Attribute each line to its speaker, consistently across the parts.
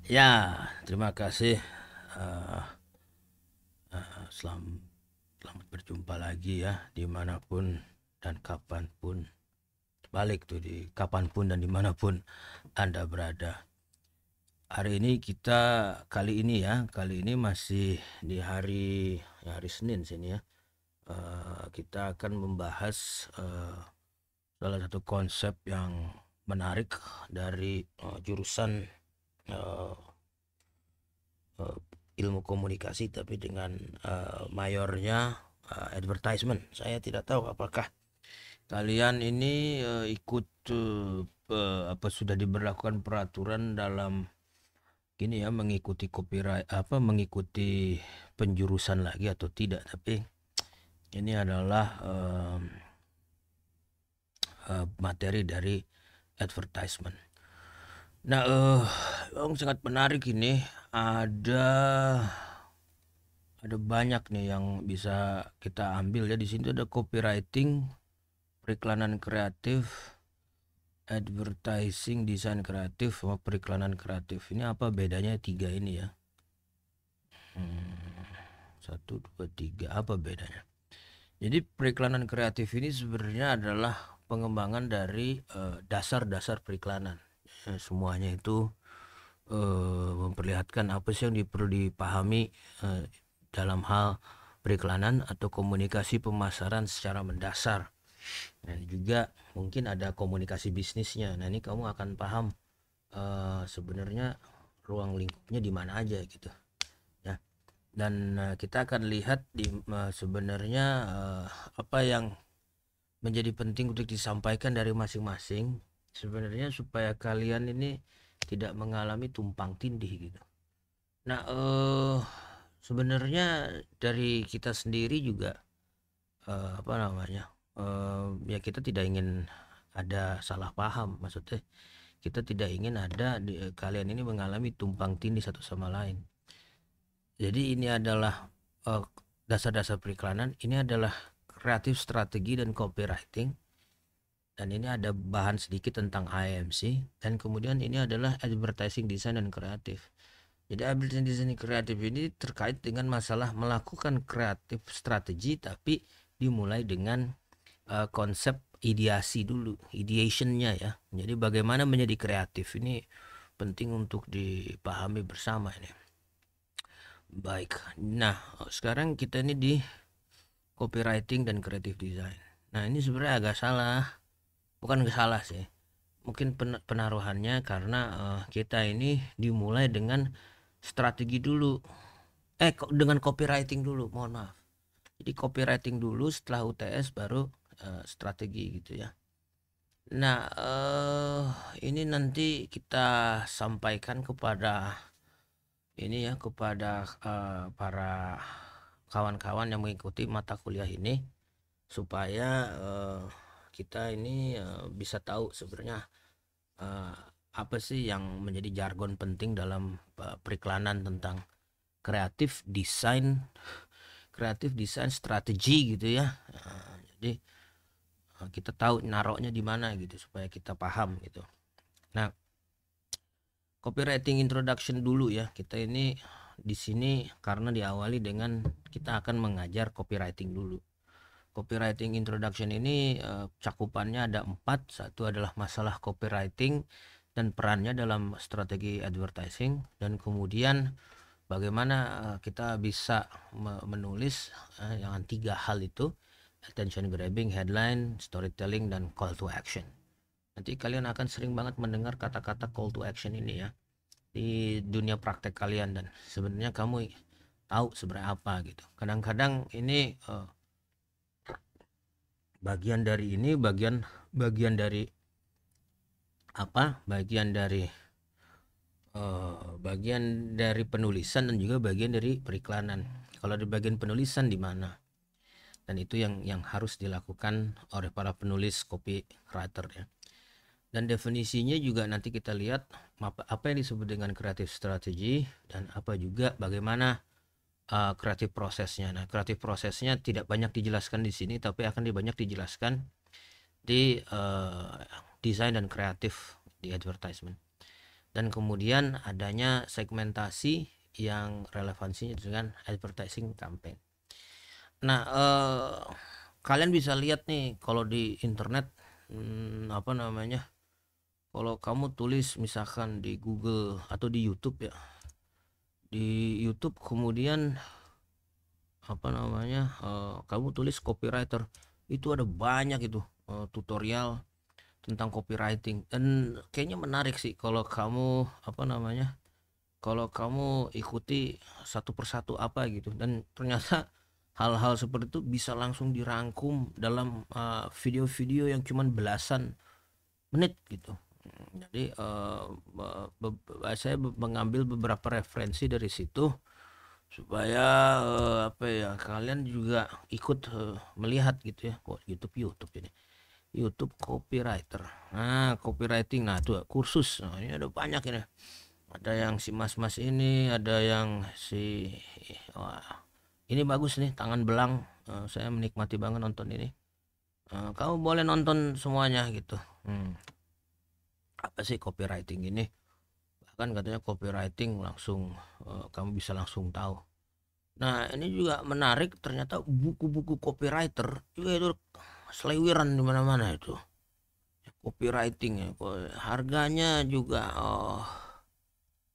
Speaker 1: Ya, terima kasih. Eh, selamat berjumpa lagi ya, dimanapun dan kapanpun. Balik tuh di kapanpun dan dimanapun Anda berada. Kali ini masih di hari Senin sini ya. Kita akan membahas salah satu konsep yang menarik dari jurusan eh, eh, ilmu komunikasi tapi dengan mayornya advertisement. Saya tidak tahu apakah kalian ini ikut apa sudah diberlakukan peraturan dalam gini ya, mengikuti copyright apa mengikuti penjurusan lagi atau tidak, tapi ini adalah materi dari advertisement. Nah, yang sangat menarik ini, ada ada banyak nih yang bisa kita ambil ya. Di sini ada copywriting, periklanan kreatif, advertising, desain kreatif, sama periklanan kreatif. Ini apa bedanya tiga ini ya? Satu, dua, tiga. Apa bedanya? Jadi periklanan kreatif ini sebenarnya adalah pengembangan dari dasar-dasar periklanan. Semuanya itu memperlihatkan apa sih yang perlu dipahami eh, dalam hal periklanan atau komunikasi pemasaran secara mendasar. Dan juga mungkin ada komunikasi bisnisnya. Nah, ini kamu akan paham sebenarnya ruang lingkupnya di mana aja gitu ya. Dan kita akan lihat sebenarnya apa yang menjadi penting untuk disampaikan dari masing-masing sebenarnya supaya kalian ini tidak mengalami tumpang tindih gitu. Nah, sebenarnya dari kita sendiri juga apa namanya? Ya kita tidak ingin ada salah paham. Maksudnya kita tidak ingin ada kalian ini mengalami tumpang tindih satu sama lain. Jadi ini adalah eh, dasar-dasar periklanan, ini adalah kreatif strategi dan copywriting. Dan ini ada bahan sedikit tentang IMC, dan kemudian ini adalah advertising design dan kreatif. Jadi advertising design dan kreatif ini terkait dengan masalah melakukan kreatif strategi, tapi dimulai dengan konsep ideasi dulu, ideationnya ya. Jadi bagaimana menjadi kreatif ini penting untuk dipahami bersama ini. Baik, nah sekarang kita ini di copywriting dan creative design. Nah ini sebenarnya agak salah, bukan agak salah sih. Mungkin penaruhannya karena kita ini dimulai dengan strategi dulu. Dengan copywriting dulu, mohon maaf. Jadi copywriting dulu, setelah UTS baru strategi gitu ya. Nah, ini nanti kita sampaikan kepada ini ya, kepada para kawan-kawan yang mengikuti mata kuliah ini supaya kita ini bisa tahu sebenarnya eh, apa sih yang menjadi jargon penting dalam periklanan tentang kreatif desain strategi gitu ya. Jadi kita tahu naroknya di mana gitu supaya kita paham gitu. Nah, copywriting introduction dulu ya. Kita ini di sini karena diawali dengan kita akan mengajar copywriting dulu. Copywriting introduction ini cakupannya ada 4. Satu adalah masalah copywriting dan perannya dalam strategi advertising, dan kemudian bagaimana kita bisa menulis yang 3 hal itu: attention grabbing, headline, storytelling, dan call to action. Nanti kalian akan sering banget mendengar kata-kata call to action ini ya di dunia praktek kalian, dan sebenarnya kamu tahu sebenarnya apa gitu. Kadang-kadang ini bagian bagian dari bagian dari penulisan dan juga bagian dari periklanan. Kalau di bagian penulisan di mana? Dan itu yang harus dilakukan oleh para penulis copywriter ya. Dan definisinya juga nanti kita lihat apa yang disebut dengan creative strategy dan apa juga bagaimana kreatif prosesnya. Nah, kreatif prosesnya tidak banyak dijelaskan di sini, tapi akan banyak dijelaskan di desain dan kreatif di advertisement. dan kemudian adanya segmentasi yang relevansinya dengan advertising campaign. Nah, kalian bisa lihat nih kalau di internet, apa namanya, kalau kamu tulis misalkan di Google atau di YouTube ya, di YouTube kemudian apa namanya, kamu tulis copywriter, itu ada banyak itu tutorial tentang copywriting, dan kayaknya menarik sih kalau kamu apa namanya, kalau kamu ikuti satu persatu apa gitu, dan ternyata hal-hal seperti itu bisa langsung dirangkum dalam video-video yang cuman belasan menit gitu. Jadi saya mengambil beberapa referensi dari situ supaya apa ya, kalian juga ikut melihat gitu ya. Kok YouTube ini, YouTube copywriter. Nah, copywriting, nah tuh kursus. Nah, ini ada banyak ini. Ada yang si mas-mas ini, ada yang si, wah, ini bagus nih, tangan belang. Saya menikmati banget nonton ini. Kamu boleh nonton semuanya gitu. Apa sih copywriting ini? Bahkan katanya copywriting langsung kamu bisa langsung tahu. Nah, ini juga menarik, ternyata buku-buku copywriter juga itu seliwiran di mana-mana itu. Copywriting ya, harganya juga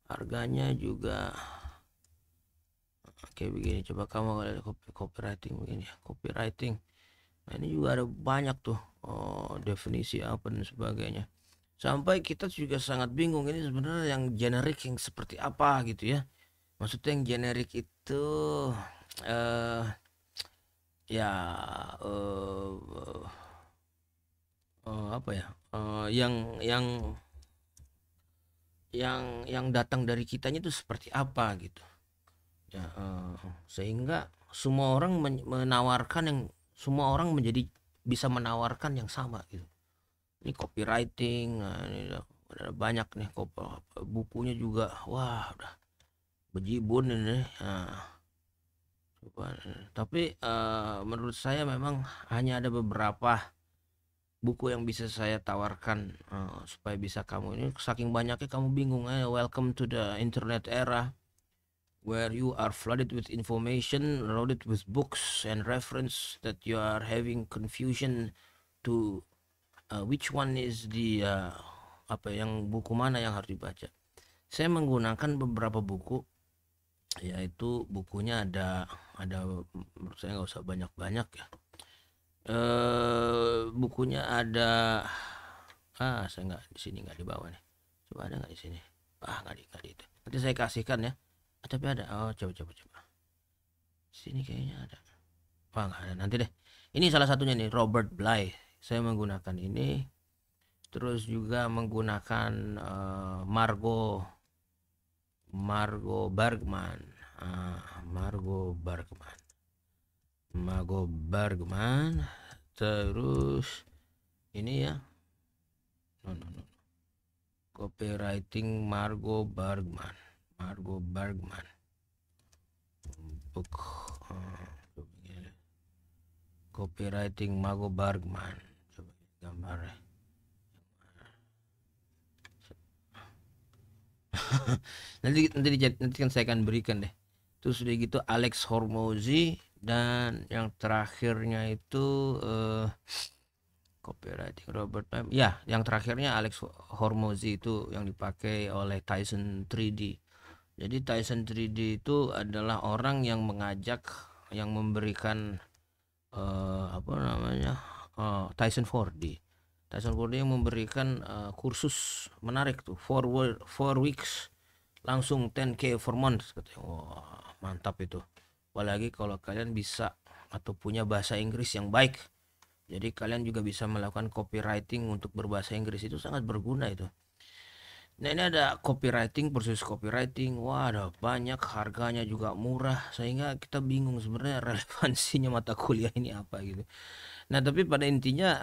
Speaker 1: harganya juga kayak begini. Coba kamu lihat copywriting begini ya, copywriting. Nah, ini juga ada banyak tuh definisi apa dan sebagainya. Sampai kita juga sangat bingung ini sebenarnya yang generik yang seperti apa gitu ya. Maksudnya yang generik itu eh ya eh apa ya? Yang datang dari kitanya itu seperti apa gitu. Ya, sehingga semua orang menawarkan yang, semua orang menjadi bisa menawarkan yang sama gitu. Ini copywriting, nah, ini udah banyak nih bukunya juga, wah udah bejibun ini. Nah, tapi menurut saya memang hanya ada beberapa buku yang bisa saya tawarkan supaya bisa kamu ini, saking banyaknya kamu bingung. Welcome to the internet era where you are flooded with information, loaded with books and reference, that you are having confusion to which one is the apa yang, buku mana yang harus dibaca. Saya menggunakan beberapa buku, yaitu bukunya ada menurut saya nggak usah banyak-banyak ya. Bukunya ada, saya nggak di sini, nggak di bawah nih. Coba ada nggak di sini? Nggak di itu. Nanti saya kasihkan ya. Tapi ada. Oh, coba. Sini kayaknya ada. Nggak ada. Nanti deh. Ini salah satunya nih, Robert Bly. Saya menggunakan ini. Terus juga menggunakan Margot Bergman. Margot Bergman. Terus ini ya. No. Copywriting Margot Bergman. Book. Copywriting Margot Bergman. Coba gambarnya. nanti kan saya akan berikan deh. Terus udah gitu Alex Hormozy, dan yang terakhirnya itu copywriting Robert Pam. Ya, yang terakhirnya Alex Hormozy itu yang dipakai oleh Tyson 3D. Jadi Tyson 3D itu adalah orang yang mengajak, yang memberikan apa namanya, Tyson 4D. Tyson 4D yang memberikan kursus menarik tuh, 4 weeks langsung 10K for month katanya. Wah, mantap itu. Apalagi kalau kalian bisa atau punya bahasa Inggris yang baik. Jadi kalian juga bisa melakukan copywriting untuk berbahasa Inggris, itu sangat berguna itu. Nah, ini ada copywriting versus copywriting. Wah, ada banyak, harganya juga murah, sehingga kita bingung sebenarnya relevansinya mata kuliah ini apa gitu. Nah, tapi pada intinya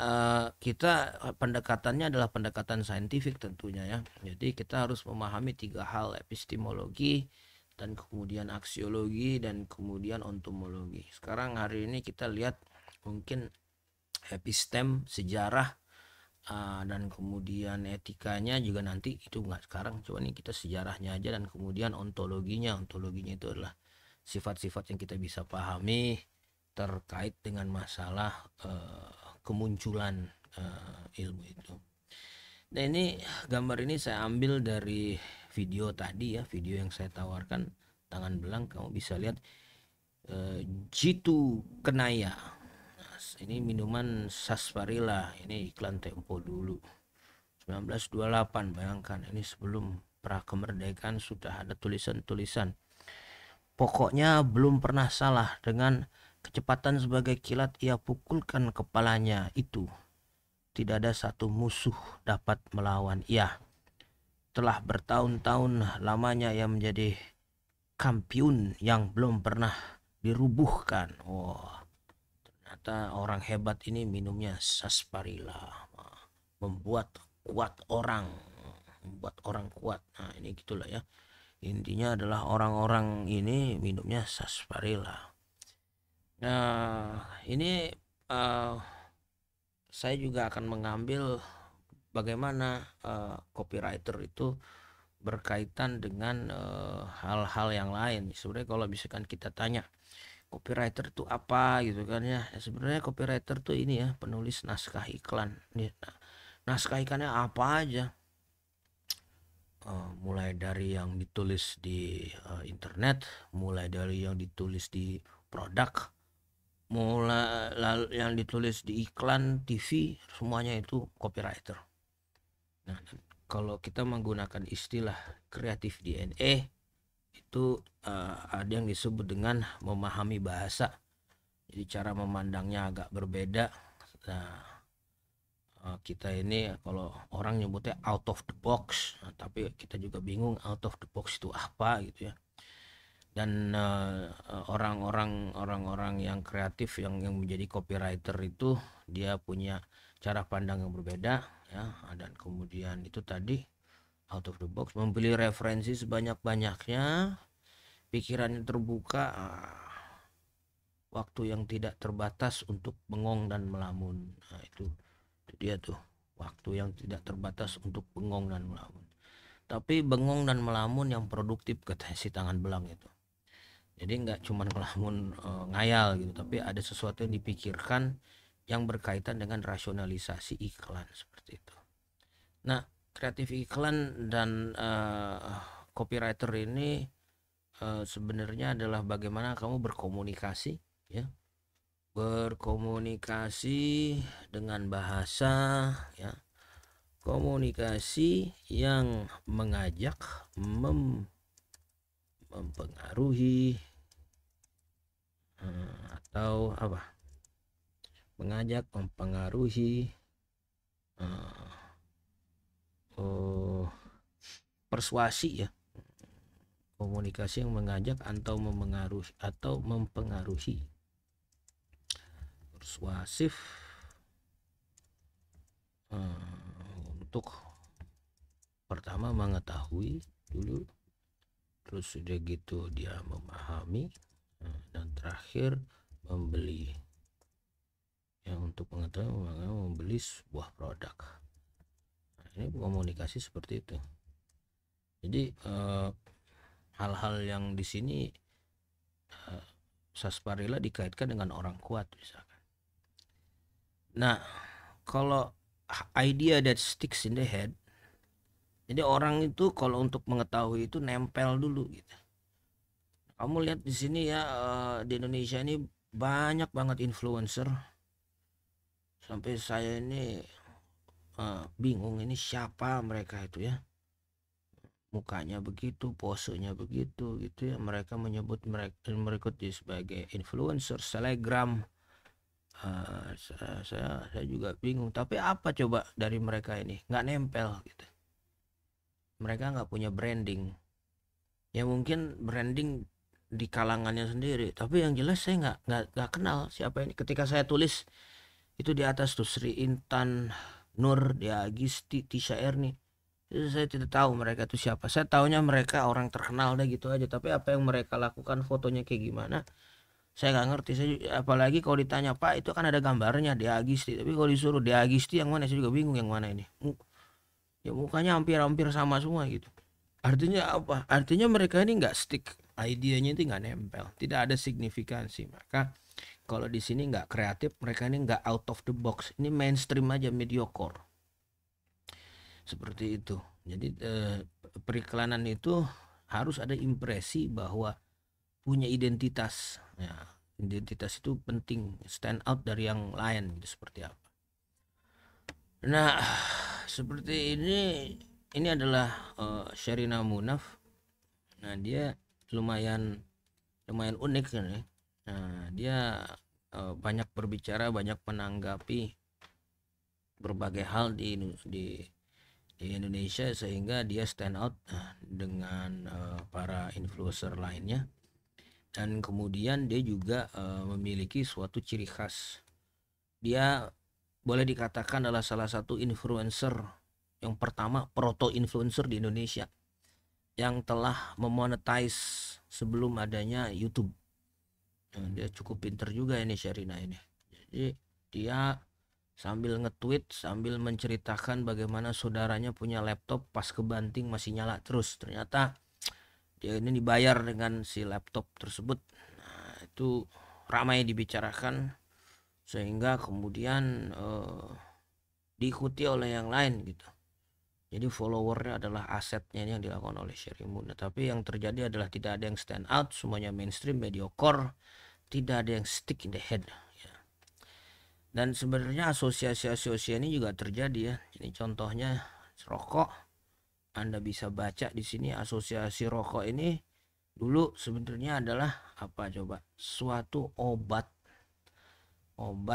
Speaker 1: kita pendekatannya adalah pendekatan saintifik tentunya ya. Jadi kita harus memahami 3 hal: epistemologi, dan kemudian aksiologi, dan kemudian ontomologi. Sekarang hari ini kita lihat mungkin epistem, sejarah, dan kemudian etikanya juga nanti itu nggak sekarang, coba nih kita sejarahnya aja, dan kemudian ontologinya itu adalah sifat-sifat yang kita bisa pahami terkait dengan masalah kemunculan ilmu itu. Nah ini gambar ini saya ambil dari video tadi ya, video yang saya tawarkan tangan belang, kamu bisa lihat Jitu Kenaya. Nah, ini minuman sarsaparilla, ini iklan Tempo dulu 1928, bayangkan ini sebelum pra kemerdekaan sudah ada tulisan-tulisan. Pokoknya belum pernah salah, dengan kecepatan sebagai kilat ia pukulkan kepalanya itu. Tidak ada satu musuh dapat melawan ia. Telah bertahun-tahun lamanya ia menjadi kampiun yang belum pernah dirubuhkan. Wah, ternyata orang hebat ini minumnya sarsaparilla, membuat orang kuat. Nah ini gitulah ya, intinya adalah orang-orang ini minumnya sarsaparilla. Nah ini saya juga akan mengambil bagaimana copywriter itu berkaitan dengan hal-hal yang lain. Sebenarnya kalau misalkan kita tanya copywriter itu apa gitu kan ya, sebenarnya copywriter tuh ini ya, penulis naskah iklan. Naskah iklannya apa aja, mulai dari yang ditulis di internet, mulai dari yang ditulis di produk, mulai yang ditulis di iklan TV, semuanya itu copywriter. Nah, kalau kita menggunakan istilah kreatif DNA itu ada yang disebut dengan memahami bahasa. Jadi cara memandangnya agak berbeda. Nah, kita ini kalau orang nyebutnya out of the box, tapi kita juga bingung out of the box itu apa gitu ya. Dan orang-orang yang kreatif yang menjadi copywriter itu dia punya cara pandang yang berbeda ya, dan kemudian itu tadi out of the box, membeli referensi sebanyak-banyaknya, pikirannya terbuka, waktu yang tidak terbatas untuk bengong dan melamun. Nah itu dia tuh, waktu yang tidak terbatas untuk bengong dan melamun, tapi bengong dan melamun yang produktif, kata si tangan belang itu. Jadi nggak cuma ngelamun ngayal gitu, tapi ada sesuatu yang dipikirkan yang berkaitan dengan rasionalisasi iklan seperti itu. Nah, kreatif iklan dan copywriter ini sebenarnya adalah bagaimana kamu berkomunikasi ya, berkomunikasi dengan bahasa ya, komunikasi yang mengajak, mempengaruhi, atau apa, mengajak, mempengaruhi, persuasi ya, komunikasi yang mengajak atau mempengaruhi, persuasif, untuk pertama mengetahui dulu, terus sudah gitu dia memahami, dan terakhir membeli. Yang untuk mengetahui, membeli sebuah produk. Nah, ini komunikasi seperti itu. Jadi hal-hal yang di sini sarsaparilla dikaitkan dengan orang kuat misalkan. Nah, kalau idea that sticks in the head, jadi orang itu kalau untuk mengetahui itu nempel dulu gitu. Kamu lihat di sini ya, di Indonesia ini banyak banget influencer, sampai saya ini bingung ini siapa mereka itu ya, mukanya begitu, posenya begitu gitu ya, mereka menyebut mereka sebagai influencer, selebgram. Saya juga bingung, tapi apa coba dari mereka ini, nggak nempel gitu, mereka nggak punya branding ya, mungkin branding di kalangannya sendiri, tapi yang jelas saya nggak kenal siapa ini. Ketika saya tulis itu di atas tuh Sri Intan Nur Diagisti Tisha Erni, itu saya tidak tahu mereka itu siapa. Saya tahunya mereka orang terkenal deh gitu aja, tapi apa yang mereka lakukan, fotonya kayak gimana, Saya nggak ngerti, apalagi kalau ditanya Pak itu kan ada gambarnya Deagisti, tapi kalau disuruh Deagisti yang mana saya juga bingung yang mana ini. Ya mukanya hampir-hampir sama semua gitu. Artinya apa? Artinya mereka ini nggak stick, idenya itu nggak nempel, tidak ada signifikansi. Maka kalau di sini nggak kreatif, mereka ini nggak out of the box, ini mainstream aja, mediocre, seperti itu. Jadi periklanan itu harus ada impresi bahwa punya identitas. Ya, identitas itu penting, stand out dari yang lain gitu, seperti apa. Nah, seperti ini adalah Sherina Munaf. Nah, dia lumayan lumayan unik kan ya. Nah, dia banyak berbicara, banyak menanggapi berbagai hal di Indonesia, sehingga dia stand out dengan para influencer lainnya. Dan kemudian dia juga memiliki suatu ciri khas. Dia boleh dikatakan adalah salah satu influencer yang pertama, proto influencer di Indonesia yang telah memonetize sebelum adanya YouTube. Nah, dia cukup pinter juga ini Sherina ini. Jadi dia sambil nge-tweet sambil menceritakan bagaimana saudaranya punya laptop pas kebanting masih nyala terus. Ternyata dia ini dibayar dengan si laptop tersebut. Nah, itu ramai dibicarakan sehingga kemudian diikuti oleh yang lain gitu. Jadi followernya adalah asetnya yang dilakukan oleh Sherina. Tapi yang terjadi adalah tidak ada yang stand out, semuanya mainstream, mediocre, tidak ada yang stick in the head. Ya. Dan sebenarnya asosiasi-asosiasi ini juga terjadi ya. Ini contohnya rokok. Anda bisa baca di sini asosiasi rokok ini dulu sebenarnya adalah apa coba? Suatu obat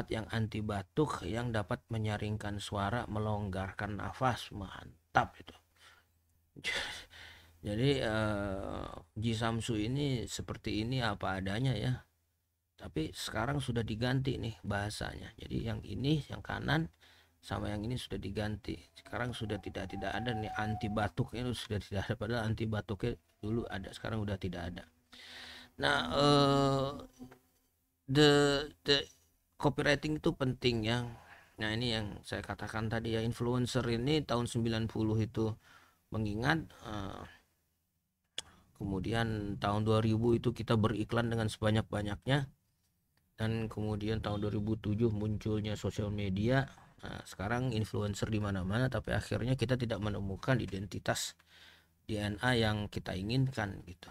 Speaker 1: yang anti batuk yang dapat menyaringkan suara, melonggarkan nafas. Mantap itu. Jadi Ji Samsu ini seperti ini apa adanya ya. Tapi sekarang sudah diganti nih bahasanya. Jadi yang ini yang kanan sama yang ini sudah diganti. Sekarang sudah tidak ada nih anti batuknya, itu sudah tidak ada, padahal anti batuknya dulu ada, sekarang udah tidak ada. Nah, the copywriting itu penting ya. Nah, ini yang saya katakan tadi ya, influencer ini tahun 90 itu mengingat kemudian tahun 2000 itu kita beriklan dengan sebanyak-banyaknya, dan kemudian tahun 2007 munculnya sosial media. Nah, sekarang influencer di mana-mana, tapi akhirnya kita tidak menemukan identitas DNA yang kita inginkan gitu.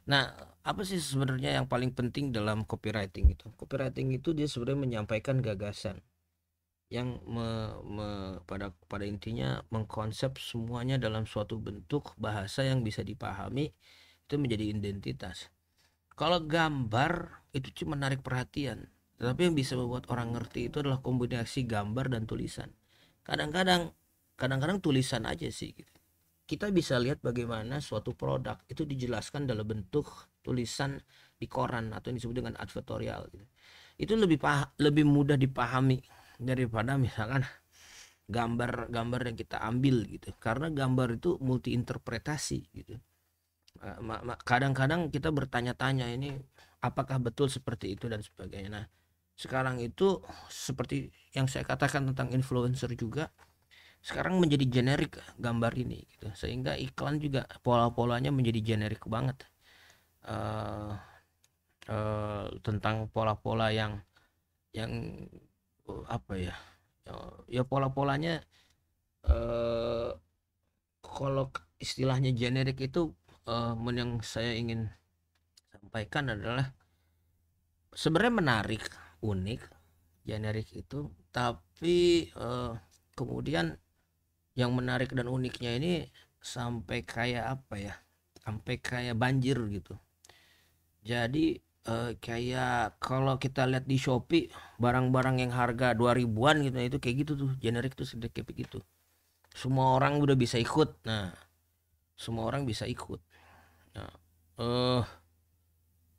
Speaker 1: Nah, apa sih sebenarnya yang paling penting dalam copywriting itu? Copywriting itu dia sebenarnya menyampaikan gagasan yang pada intinya mengkonsep semuanya dalam suatu bentuk bahasa yang bisa dipahami, itu menjadi identitas. Kalau gambar itu cuma menarik perhatian, tetapi yang bisa membuat orang ngerti itu adalah kombinasi gambar dan tulisan. Kadang-kadang tulisan aja sih gitu. Kita bisa lihat bagaimana suatu produk itu dijelaskan dalam bentuk tulisan di koran atau yang disebut dengan advertorial gitu. Itu lebih mudah dipahami daripada misalkan gambar-gambar yang kita ambil gitu, karena gambar itu multi interpretasi gitu. Kadang-kadang kita bertanya-tanya ini apakah betul seperti itu dan sebagainya. Nah, sekarang itu seperti yang saya katakan tentang influencer juga, sekarang menjadi generik gambar ini gitu, sehingga iklan juga pola-polanya menjadi generik banget. Tentang pola-pola yang apa ya, ya pola-polanya kalau istilahnya generik itu yang saya ingin sampaikan adalah sebenarnya menarik, unik, generik itu, tapi kemudian yang menarik dan uniknya ini sampai kayak apa ya, sampai kayak banjir gitu. Jadi kayak kalau kita lihat di Shopee barang-barang yang harga 2000-an gitu, itu kayak gitu tuh, generik tuh sedikit kayak begitu. Semua orang udah bisa ikut. Nah, semua orang bisa ikut. Nah,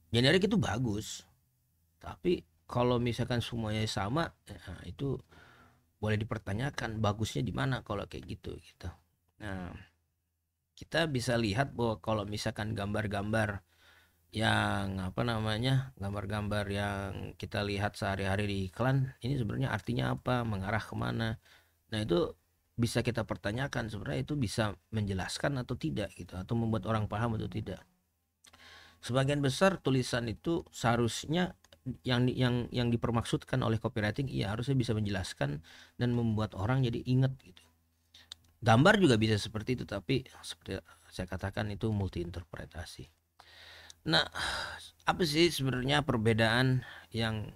Speaker 1: generik itu bagus. Tapi kalau misalkan semuanya sama, nah, itu boleh dipertanyakan bagusnya di mana kalau kayak gitu gitu. Nah, kita bisa lihat bahwa kalau misalkan gambar-gambar yang apa namanya, gambar-gambar yang kita lihat sehari-hari di iklan ini sebenarnya artinya apa, mengarah kemana. Nah itu bisa kita pertanyakan, sebenarnya itu bisa menjelaskan atau tidak gitu, atau membuat orang paham atau tidak. Sebagian besar tulisan itu seharusnya yang dipermaksudkan oleh copywriting iya harusnya bisa menjelaskan dan membuat orang jadi ingat gitu. Gambar juga bisa seperti itu, tapi seperti saya katakan itu multi interpretasi. Nah, apa sih sebenarnya perbedaan yang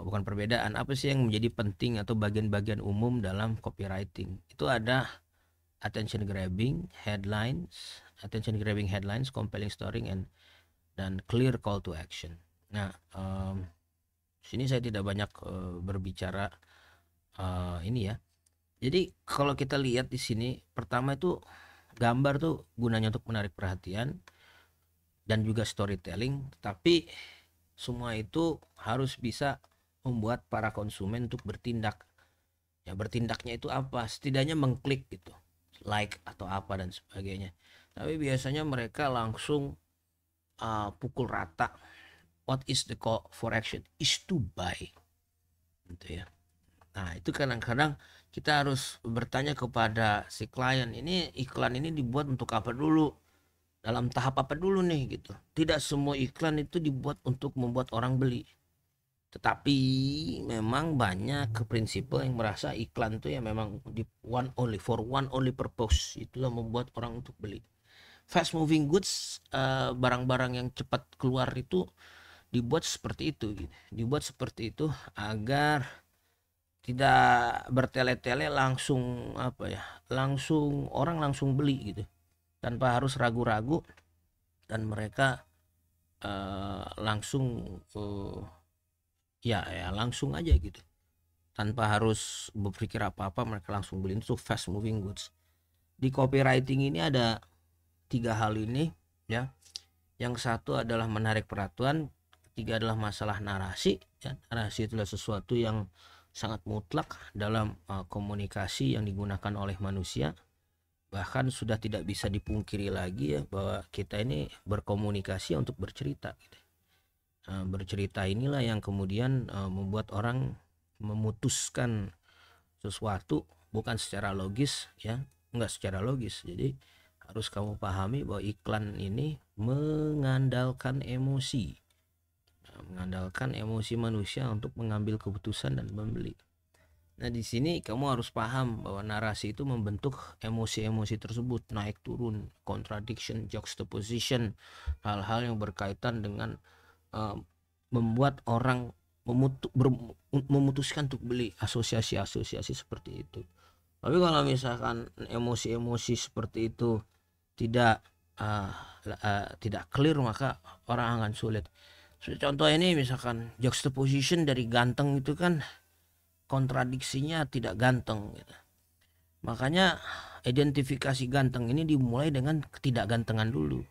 Speaker 1: bukan perbedaan, apa sih yang menjadi penting atau bagian-bagian umum dalam copywriting? Itu ada attention grabbing headlines, compelling story, dan clear call to action. Nah, sini saya tidak banyak berbicara ini ya. Jadi kalau kita lihat di sini, pertama itu gambar tuh gunanya untuk menarik perhatian dan juga storytelling, tapi semua itu harus bisa membuat para konsumen untuk bertindak. Ya bertindaknya itu apa? Setidaknya mengklik gitu, like atau apa dan sebagainya. Tapi biasanya mereka langsung pukul rata. What is the call for action? Is to buy, gitu ya. Nah itu kadang-kadang kita harus bertanya kepada si klien, ini iklan ini dibuat untuk apa dulu, dalam tahap apa dulu nih gitu. Tidak semua iklan itu dibuat untuk membuat orang beli, tetapi memang banyak ke prinsipal yang merasa iklan tuh ya memang di one only purpose, itulah membuat orang untuk beli. Fast moving goods, barang-barang yang cepat keluar itu dibuat seperti itu gitu. Dibuat seperti itu agar tidak bertele-tele, langsung apa ya, langsung orang langsung beli gitu tanpa harus ragu-ragu, dan mereka langsung ya langsung aja gitu tanpa harus berpikir apa-apa, mereka langsung beli. Itu fast moving goods. Di copywriting ini ada tiga hal ini ya. Yang satu adalah menarik perhatian, ketiga adalah masalah narasi ya. Narasi itulah sesuatu yang sangat mutlak dalam komunikasi yang digunakan oleh manusia. Bahkan sudah tidak bisa dipungkiri lagi ya bahwa kita ini berkomunikasi untuk bercerita gitu. Bercerita inilah yang kemudian membuat orang memutuskan sesuatu bukan secara logis ya, enggak secara logis. Jadi harus kamu pahami bahwa iklan ini mengandalkan emosi. Mengandalkan emosi manusia untuk mengambil keputusan dan membeli. Nah di sini kamu harus paham bahwa narasi itu membentuk emosi-emosi tersebut, naik turun, contradiction, juxtaposition, hal-hal yang berkaitan dengan uh, membuat orang memutuskan untuk beli, asosiasi-asosiasi seperti itu. Tapi kalau misalkan emosi-emosi seperti itu tidak tidak clear, maka orang akan sulit. Contoh ini misalkan juxtaposition dari ganteng itu kan kontradiksinya tidak ganteng gitu. Makanya identifikasi ganteng ini dimulai dengan ketidakgantengan dulu.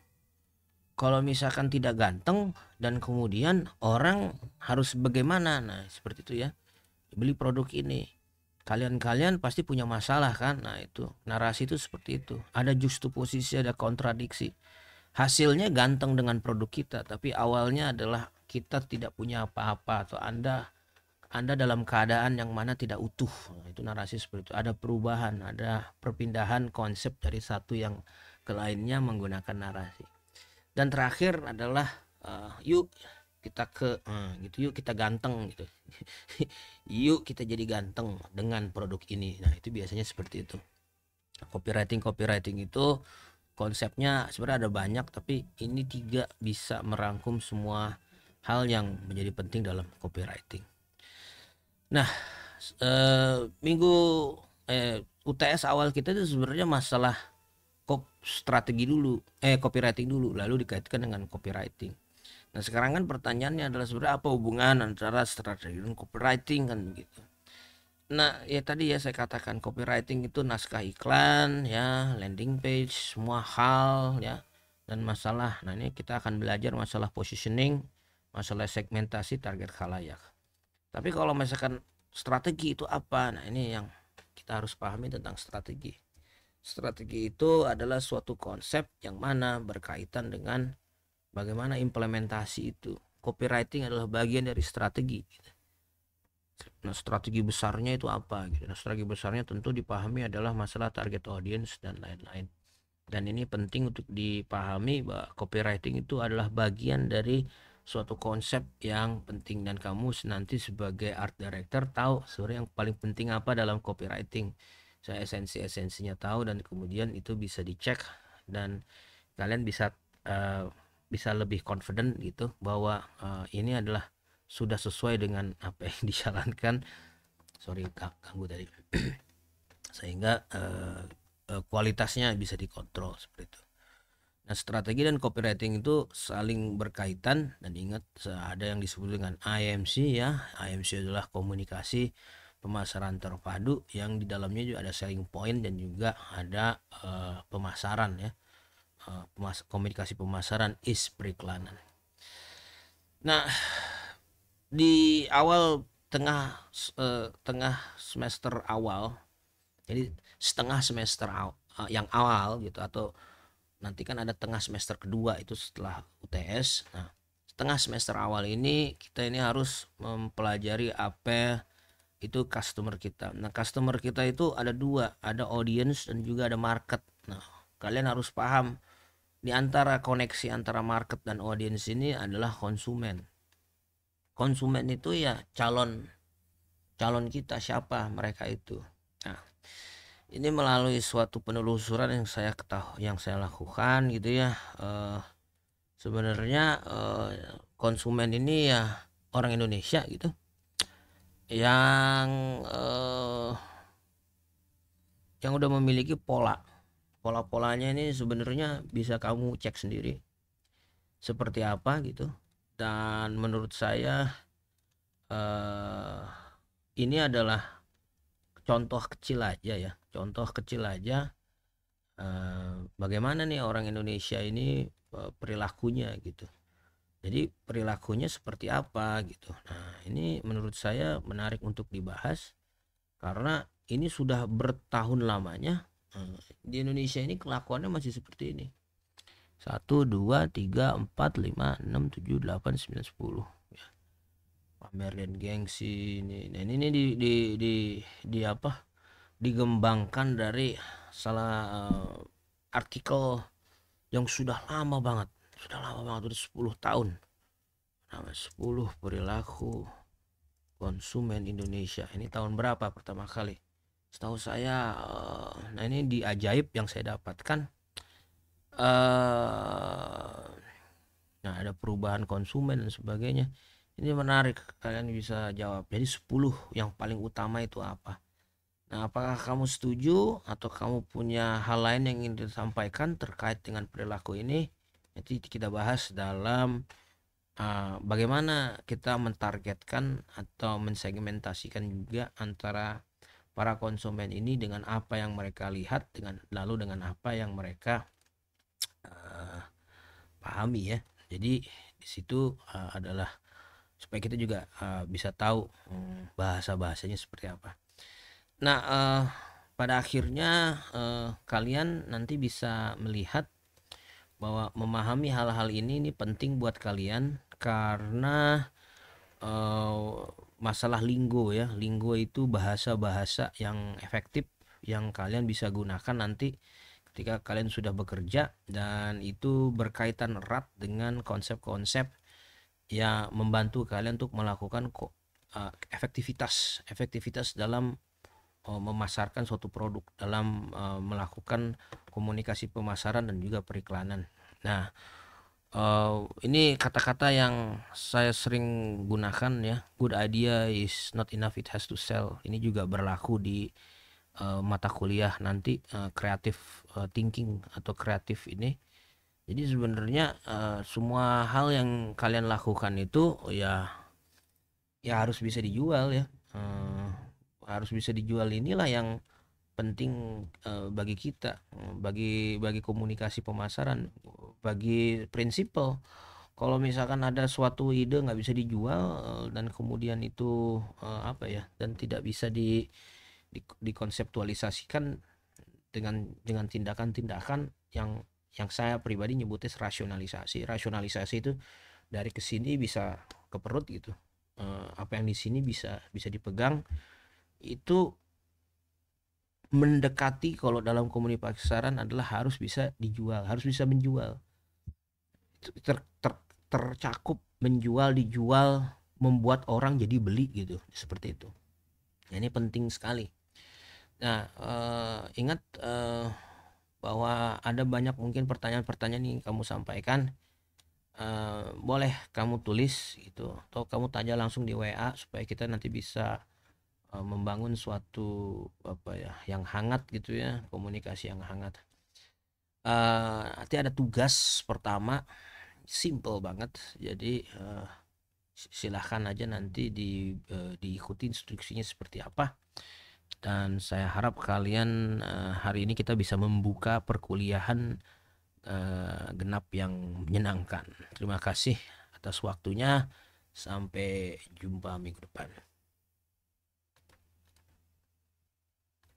Speaker 1: Kalau misalkan tidak ganteng dan kemudian orang harus bagaimana, nah seperti itu ya, beli produk ini, kalian pasti punya masalah kan. Nah itu narasi itu seperti itu, ada juxtaposisi, ada kontradiksi. Hasilnya ganteng dengan produk kita, tapi awalnya adalah kita tidak punya apa-apa, atau anda dalam keadaan yang mana tidak utuh. Nah, itu narasi seperti itu. Ada perubahan, ada perpindahan konsep dari satu yang ke lainnya menggunakan narasi. Dan terakhir adalah yuk kita gitu, yuk kita ganteng gitu. Yuk kita jadi ganteng dengan produk ini. Nah itu biasanya seperti itu. Copywriting itu konsepnya sebenarnya ada banyak, tapi ini tiga bisa merangkum semua hal yang menjadi penting dalam copywriting. Nah minggu UTS awal kita itu sebenarnya masalah strategi dulu, copywriting dulu, lalu dikaitkan dengan copywriting. Nah sekarang kan pertanyaannya adalah sebenarnya apa hubungan antara strategi dan copywriting kan begitu. Nah ya tadi ya saya katakan copywriting itu naskah iklan ya, landing page, semua hal ya, dan masalah. Nah ini kita akan belajar masalah positioning, masalah segmentasi target khalayak. Tapi kalau misalkan strategi itu apa, nah ini yang kita harus pahami tentang strategi. Strategi itu adalah suatu konsep yang mana berkaitan dengan bagaimana implementasi itu. Copywriting adalah bagian dari strategi. Nah, strategi besarnya itu apa gitu. Nah, strategi besarnya tentu dipahami adalah masalah target audience dan lain-lain. Dan ini penting untuk dipahami bahwa copywriting itu adalah bagian dari suatu konsep yang penting, dan kamu nanti sebagai art director tahu sebenarnya yang paling penting apa dalam copywriting. Saya esensinya tahu, dan kemudian itu bisa dicek, dan kalian bisa lebih confident gitu bahwa ini adalah sudah sesuai dengan apa yang dijalankan. Sorry ganggu tadi. Sehingga kualitasnya bisa dikontrol seperti itu. Nah, strategi dan copywriting itu saling berkaitan, dan ingat ada yang disebut dengan IMC ya. IMC adalah komunikasi pemasaran terpadu, yang di dalamnya juga ada selling point dan juga ada pemasaran ya. Komunikasi pemasaran is periklanan. Nah, di awal tengah semester awal, jadi setengah semester yang awal gitu, atau nanti kan ada tengah semester kedua itu setelah UTS. Nah, setengah semester awal ini kita ini harus mempelajari apa itu customer kita. Nah, customer kita itu ada dua, ada audience dan juga ada market. Nah, kalian harus paham di antara koneksi antara market dan audience ini adalah konsumen. Konsumen itu ya calon kita, siapa mereka itu. Nah, ini melalui suatu penelusuran yang saya lakukan gitu ya. Sebenarnya konsumen ini ya orang Indonesia gitu, yang udah memiliki polanya ini sebenarnya bisa kamu cek sendiri seperti apa gitu. Dan menurut saya ini adalah contoh kecil aja bagaimana nih orang Indonesia ini perilakunya gitu. Jadi perilakunya seperti apa gitu. Nah, ini menurut saya menarik untuk dibahas, karena ini sudah bertahun lamanya di Indonesia ini kelakuannya masih seperti ini. 1 2 3 4 5 6 7 8 9 10 ya. Pamer dan gengsi ini. Nah, ini di apa? Digembangkan dari salah artikel yang sudah lama banget. Udah 10 tahun. Nama 10 perilaku konsumen Indonesia. Ini tahun berapa pertama kali? Setahu saya nah ini di Ajaib yang saya dapatkan, nah ada perubahan konsumen dan sebagainya. Ini menarik, kalian bisa jawab. Jadi 10 yang paling utama itu apa? Nah, apakah kamu setuju atau kamu punya hal lain yang ingin disampaikan terkait dengan perilaku ini? Nanti kita bahas dalam bagaimana kita mentargetkan atau mensegmentasikan juga antara para konsumen ini dengan apa yang mereka lihat, dengan apa yang mereka pahami ya. Jadi di situ adalah supaya kita juga bisa tahu bahasa-bahasanya seperti apa. Nah, pada akhirnya kalian nanti bisa melihat bahwa memahami hal-hal ini penting buat kalian, karena masalah linggo ya. Linggo itu bahasa-bahasa yang efektif yang kalian bisa gunakan nanti ketika kalian sudah bekerja, dan itu berkaitan erat dengan konsep-konsep yang membantu kalian untuk melakukan efektivitas dalam memasarkan suatu produk, dalam melakukan komunikasi pemasaran dan juga periklanan. Nah, ini kata-kata yang saya sering gunakan ya. Good idea is not enough, it has to sell. Ini juga berlaku di mata kuliah nanti, creative thinking atau kreatif ini. Jadi sebenarnya semua hal yang kalian lakukan itu ya harus bisa dijual ya. Harus bisa dijual, inilah yang penting bagi kita, bagi komunikasi pemasaran, bagi prinsipal. Kalau misalkan ada suatu ide nggak bisa dijual dan kemudian itu apa ya, dan tidak bisa dikonseptualisasikan dengan tindakan-tindakan yang yang saya pribadi nyebutnya rasionalisasi. Rasionalisasi itu dari ke sini bisa ke perut gitu. Apa yang di sini bisa bisa dipegang itu mendekati, kalau dalam komunikasi pasaran adalah harus bisa dijual, harus bisa menjual. Tercakup menjual, dijual, membuat orang jadi beli gitu, seperti itu. Nah, ini penting sekali. Nah, ingat bahwa ada banyak mungkin pertanyaan-pertanyaan yang kamu sampaikan. Boleh kamu tulis gitu, atau kamu tanya langsung di WA supaya kita nanti bisa membangun suatu apa ya yang hangat gitu ya, komunikasi yang hangat. Nanti ada tugas pertama, simple banget. Jadi silahkan aja nanti diikuti instruksinya seperti apa. Dan saya harap kalian hari ini kita bisa membuka perkuliahan genap yang menyenangkan. Terima kasih atas waktunya. Sampai jumpa minggu depan.